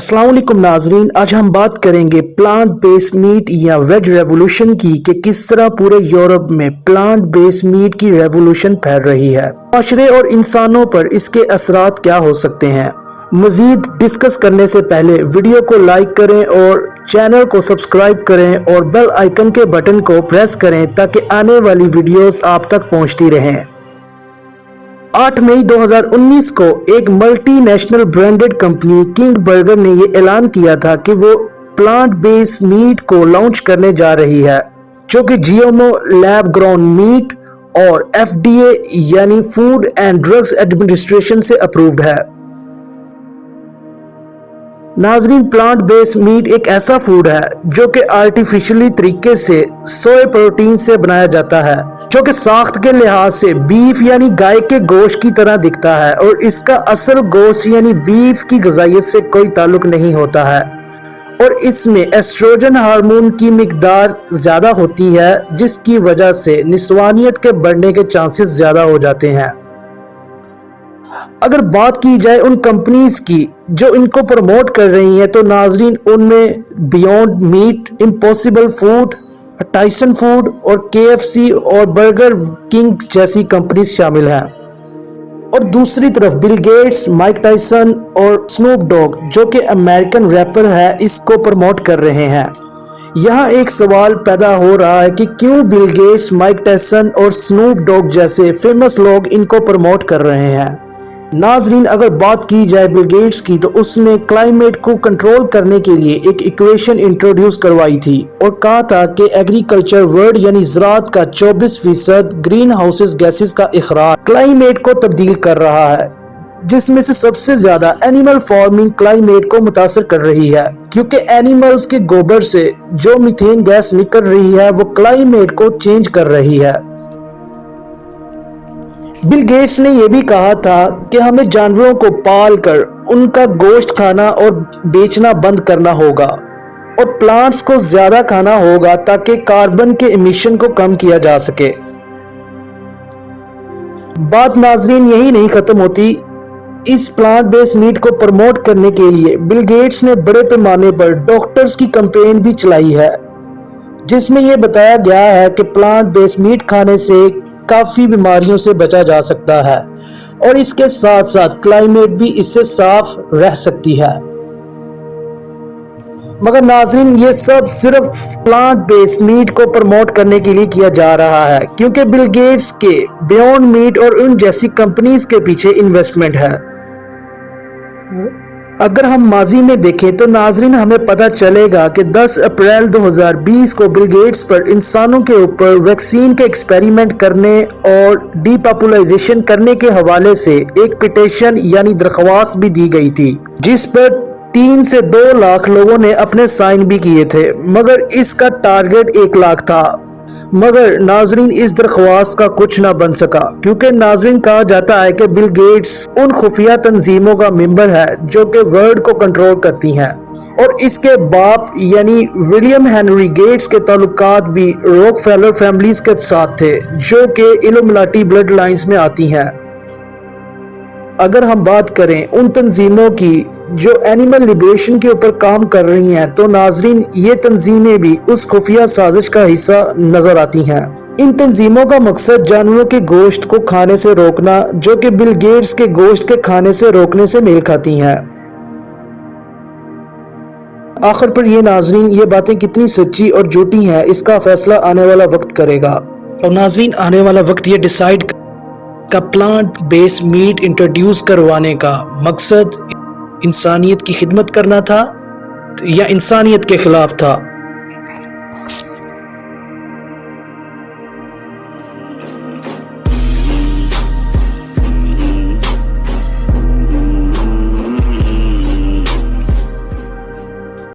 अस्सलाम वालेकुम नाजरीन, आज हम बात करेंगे प्लांट बेस्ड मीट या वेज रेवोल्यूशन की कि किस तरह पूरे यूरोप में प्लांट बेस्ड मीट की रेवोल्यूशन फैल रही है। माशरे और इंसानों पर इसके असरात क्या हो सकते हैं। मजीद डिस्कस करने से पहले वीडियो को लाइक करें और चैनल को सब्सक्राइब करें और बेल आइकन के बटन को प्रेस करें ताकि आने वाली वीडियोस आप तक पहुंचती रहें। 8 मई 2019 को एक multi national branded company king burger ने ये ऐलान किया था कि वो प्लांट बेस्ड मीट को लॉन्च करने जा रही है, जो कि जीएमओ लैब ग्रोन मीट और FDA यानी फूड एंड ड्रग्स एडमिनिस्ट्रेशन से अप्रूव्ड है। नाजरीन, प्लांट बेस्ड मीट एक ऐसा फूड है जो कि आर्टिफिशियली तरीके से सोया प्रोटीन से बनाया जाता है, जो कि साख्त के लिहाज से बीफ यानी गाय के गोश्त की तरह दिखता है और इसका असल गोश्त यानी बीफ की ग़िज़ाइयत से कोई ताल्लुक नहीं होता है और इसमें एस्ट्रोजन हार्मोन की मिकदार ज़्यादा होती है, जिसकी वजह से निस्वानियत के बढ़ने के चांसेस ज़्यादा हो जाते हैं। अगर बात की जाए उन कंपनीज की जो इनको प्रमोट कर रही हैं तो नाजरीन उनमें Beyond Meat, Impossible Food, Tyson Food और KFC और बर्गर किंग जैसी कंपनीज शामिल हैं। और दूसरी तरफ बिल गेट्स, माइक टाइसन और स्नूप डॉग जो कि अमेरिकन रैपर है, इसको प्रमोट कर रहे हैं। यहाँ एक सवाल पैदा हो रहा है कि क्यों बिल गेट्स, माइक टाइसन और स्नूप डॉग जैसे फेमस लोग इनको प्रमोट कर रहे हैं। नाजरीन, अगर बात की जाए बिल गेट्स की तो उसने क्लाइमेट को कंट्रोल करने के लिए एक इक्वेशन इंट्रोड्यूस करवाई थी और कहा था कि एग्रीकल्चर वर्ल्ड यानी ज़राअत का 24% ग्रीन हाउसेस गैसेस का इखराज क्लाइमेट को तब्दील कर रहा है, जिसमें से सबसे ज्यादा एनिमल फार्मिंग क्लाइमेट को मुतासर कर रही है, क्योंकि एनिमल्स के गोबर से जो मीथेन गैस निकल रही है वो क्लाइमेट को चेंज कर रही है। बिल गेट्स ने यह भी कहा था कि हमें जानवरों को पाल कर उनका गोश्त खाना और बेचना बंद करना होगा और प्लांट्स को ज्यादा खाना होगा ताकि कार्बन के इमिशन को कम किया जा सके। बात नाजरीन यही नहीं खत्म होती। इस प्लांट बेस्ड मीट को प्रमोट करने के लिए बिल गेट्स ने बड़े पैमाने पर डॉक्टर्स की कैंपेन भी चलाई है, जिसमें यह बताया गया है कि प्लांट बेस्ड मीट खाने से काफी बीमारियों से बचा जा सकता है और इसके साथ साथ क्लाइमेट भी इससे साफ रह सकती है। मगर नाज़रीन, ये सब सिर्फ प्लांट बेस्ड मीट को प्रमोट करने के लिए किया जा रहा है, क्योंकि बिल गेट्स के बियॉन्ड मीट और उन जैसी कंपनीज के पीछे इन्वेस्टमेंट है। अगर हम माजी में देखें तो नाजरीन हमें पता चलेगा कि 10 अप्रैल 2020 को बिल गेट्स पर इंसानों के ऊपर वैक्सीन के एक्सपेरिमेंट करने और डीपॉपुलाइजेशन करने के हवाले से एक पिटीशन यानी दरख्वास्त भी दी गई थी, जिस पर 3 से 2 लाख लोगों ने अपने साइन भी किए थे, मगर इसका टारगेट 1 लाख था। मगर नाजरीन इस दरख्वास्त का कुछ ना बन सका, क्योंकि नाजरीन कहा जाता है कि बिल गेट्स उन खुफिया तंजीमों का मेंबर है जो कि वर्ल्ड को कंट्रोल करती हैं और इसके बाप यानी विलियम हेनरी गेट्स के ताल्लुकात भी रॉकफेलर फैमिलीज के साथ थे, जो कि इल्यूमिनाटी ब्लड लाइन्स में आती हैं। अगर हम बात करें उन तंजीमों की जो एनिमल लिबरेशन के ऊपर काम कर रही हैं, तो नाजरीन ये तंजीमें भी उस खुफिया साजिश का हिस्सा नजर आती हैं। इन तंजीमों का मकसद जानवरों के गोश्त को खाने से रोकना, जो कि बिल गेट्स के गोश्त के खाने से रोकने से मेल खाती हैं। आखिर पर ये नाजरीन ये बातें कितनी सच्ची और झूठी हैं, इसका फैसला आने वाला वक्त करेगा। और नाजरीन आने वाला वक्त ये डिसाइड का प्लांट बेस्ड मीट इंट्रोड्यूस करवाने का मकसद इंसानियत की खिदमत करना था या इंसानियत के खिलाफ था।